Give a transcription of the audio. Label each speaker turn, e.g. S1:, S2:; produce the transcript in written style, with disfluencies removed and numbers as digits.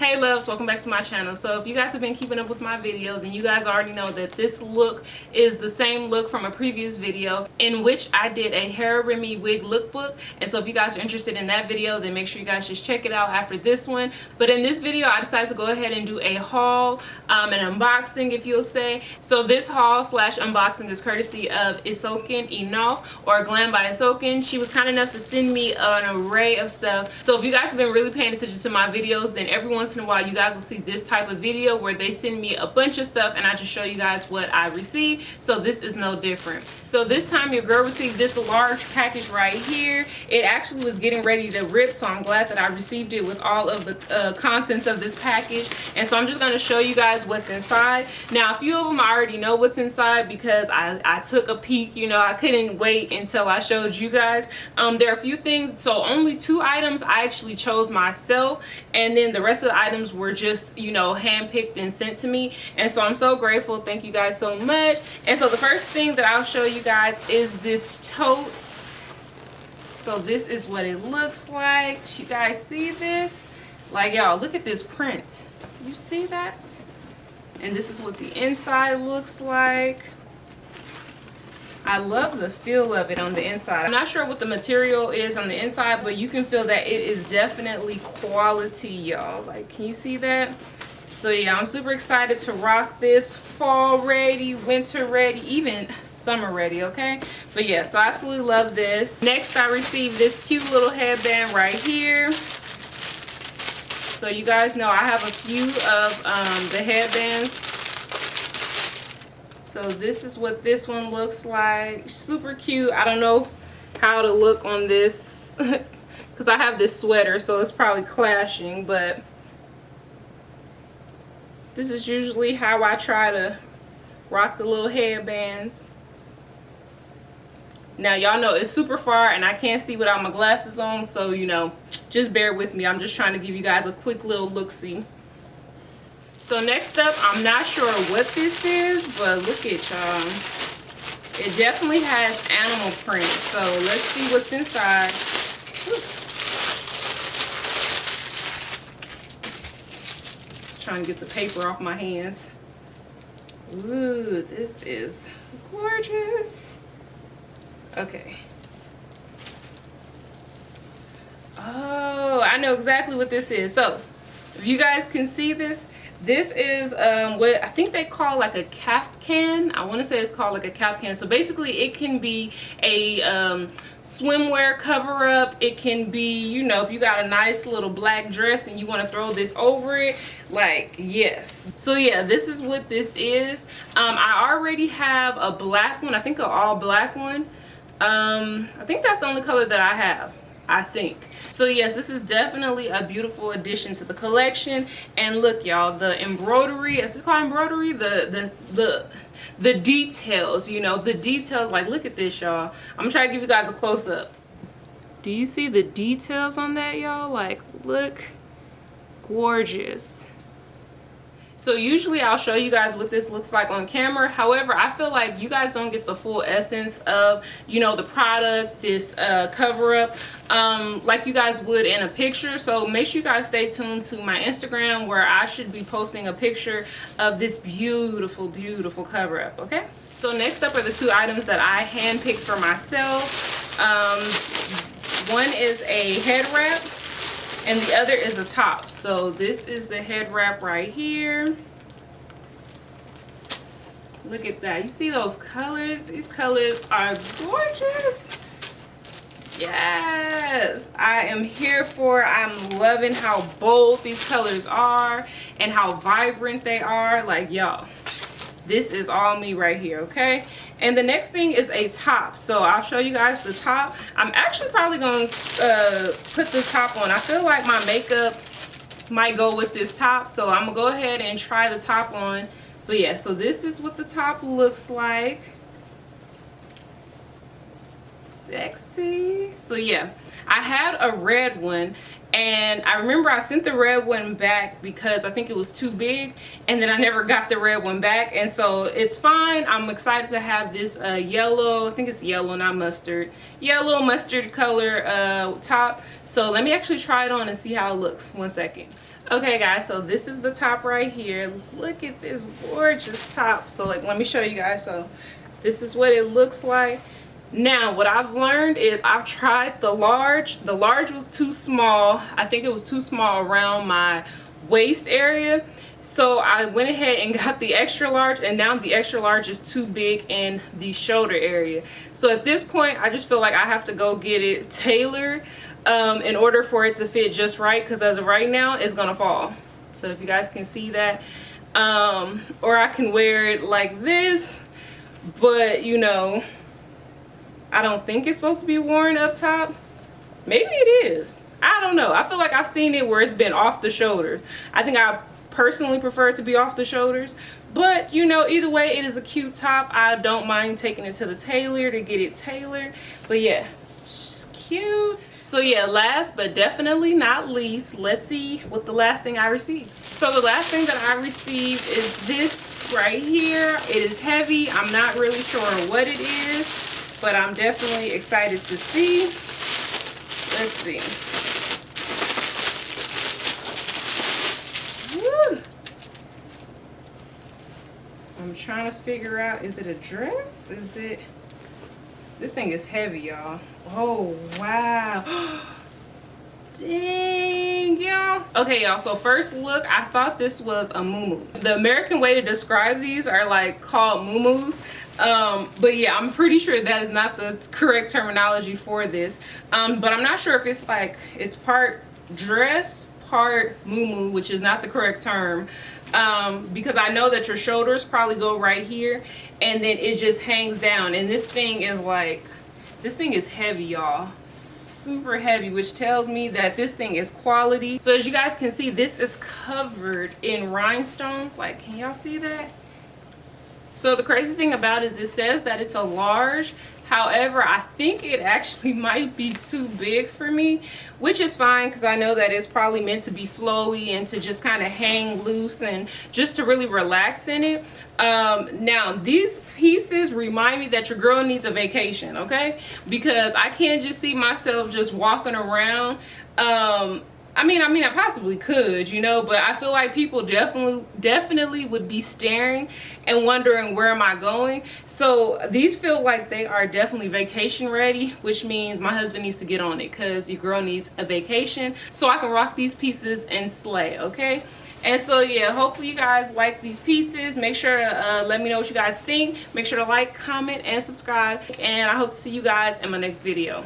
S1: Hey loves, welcome back to my channel. So if you guys have been keeping up with my video, then you guys already know that this look is the same look from a previous video in which I did a hair Remy wig lookbook. And so if you guys are interested in that video, then make sure you guys just check it out after this one. But in this video, I decided to go ahead and do a haul, an unboxing if you'll say. So this haul slash unboxing is courtesy of Isoken Enofe, or Glam by Isoken. She was kind enough to send me an array of stuff. So if you guys have been really paying attention to my videos, then every once in a while you guys will see this type of video where they send me a bunch of stuff and I just show you guys what I received. So this is no different. So this time your girl received this large package right here. It actually was getting ready to rip, so I'm glad that I received it with all of the contents of this package. And so I'm just going to show you guys what's inside. Now a few of them I already know what's inside because I took a peek. You know, I couldn't wait until I showed you guys. There are a few things, so only 2 items I actually chose myself, and then the rest of the items were just, you know, handpicked and sent to me. And so I'm so grateful. Thank you guys so much. And so the first thing that I'll show you guys is this tote. So this is what it looks like. You guys see this? Like, y'all, look at this print. You see that? And this is what the inside looks like. I love the feel of it on the inside. I'm not sure what the material is on the inside, but you can feel that it is definitely quality, y'all. Like, can you see that? So yeah, I'm super excited to rock this fall ready, winter ready, even summer ready, okay? But yeah, so I absolutely love this. Next, I received this cute little headband right here. So you guys know I have a few of the headbands. So this is what this one looks like. Super cute. I don't know how to look on this because I have this sweater, so it's probably clashing, but this is usually how I try to rock the little headbands. Now y'all know it's super far and I can't see without my glasses on, so you know, just bear with me. I'm just trying to give you guys a quick little look-see. So next up, I'm not sure what this is, but look at y'all. It definitely has animal print. So let's see what's inside. Trying to get the paper off my hands. Ooh, this is gorgeous. Okay. Oh, I know exactly what this is. So if you guys can see this, this is what I think they call like a caftan. I want to say it's called like a caftan. So basically it can be a swimwear cover up. It can be, you know, if you got a nice little black dress and you want to throw this over it, like, yes. So yeah, this is what this is. I already have a black one. I think an all black one. I think that's the only color that I have, I think. So yes, this is definitely a beautiful addition to the collection. And look, y'all, the embroidery, is it called embroidery? The details, you know, the details, like, look at this, y'all. I'm gonna try to give you guys a close-up. Do you see the details on that, y'all? Like, look, gorgeous. So usually I'll show you guys what this looks like on camera. However, I feel like you guys don't get the full essence of, you know, the product, this cover up, like you guys would in a picture. So make sure you guys stay tuned to my Instagram, where I should be posting a picture of this beautiful, beautiful cover up, okay? So next up are the 2 items that I handpicked for myself. One is a head wrap, and the other is a top. So this is the head wrap right here. Look at that. You see those colors? These colors are gorgeous. Yes, I am here for it. I'm loving how bold these colors are and how vibrant they are. Like, y'all, this is all me right here, okay? And the next thing is a top. So I'll show you guys the top. I'm actually probably going to put the top on. I feel like my makeup might go with this top, so I'm going to go ahead and try the top on. But yeah, so this is what the top looks like. Sexy. So yeah, I had a red one, and I remember I sent the red one back because I think it was too big, and then I never got the red one back, and so it's fine. I'm excited to have this yellow, I think it's yellow, not mustard, yellow mustard color top. So let me actually try it on and see how it looks. 1 second. Okay guys, so this is the top right here. Look at this gorgeous top. So like, let me show you guys. So this is what it looks like. Now what I've learned is I've tried the large. The large was too small. I think it was too small around my waist area. So I went ahead and got the extra large, and now the extra large is too big in the shoulder area. So at this point I just feel like I have to go get it tailored in order for it to fit just right, because as of right now it's gonna fall. So if you guys can see that, or I can wear it like this, but you know, I don't think it's supposed to be worn up top. Maybe it is, I don't know. I feel like I've seen it where it's been off the shoulders. I think I personally prefer it to be off the shoulders, but you know, either way it is a cute top. I don't mind taking it to the tailor to get it tailored. But yeah, it's cute. So yeah, last but definitely not least, let's see what the last thing I received. So the last thing that I received is this right here. It is heavy. I'm not really sure what it is, but I'm definitely excited to see. Let's see. Woo. I'm trying to figure out, is it a dress? Is it? This thing is heavy, y'all. Oh, wow. Dang, y'all. Okay, y'all, so first look, I thought this was a muumuu. The American way to describe these are like called muumuus. But yeah, I'm pretty sure that is not the correct terminology for this. But I'm not sure if it's like, it's part dress, part muumuu, which is not the correct term. Because I know that your shoulders probably go right here and then it just hangs down, and this thing is like, this thing is heavy, y'all, super heavy, which tells me that this thing is quality. So as you guys can see, this is covered in rhinestones. Like, can y'all see that? So the crazy thing about it is it says that it's a large. However, I think it actually might be too big for me, which is fine because I know that it's probably meant to be flowy and to just kind of hang loose and just to really relax in it. Now, these pieces remind me that your girl needs a vacation, okay? Because I can't just see myself just walking around. I mean, I possibly could, you know, but I feel like people definitely would be staring and wondering where am I going. So these feel like they are definitely vacation ready, which means my husband needs to get on it because your girl needs a vacation so I can rock these pieces and slay, okay? And so yeah, hopefully you guys like these pieces. Make sure to let me know what you guys think. Make sure to like, comment, and subscribe, and I hope to see you guys in my next video.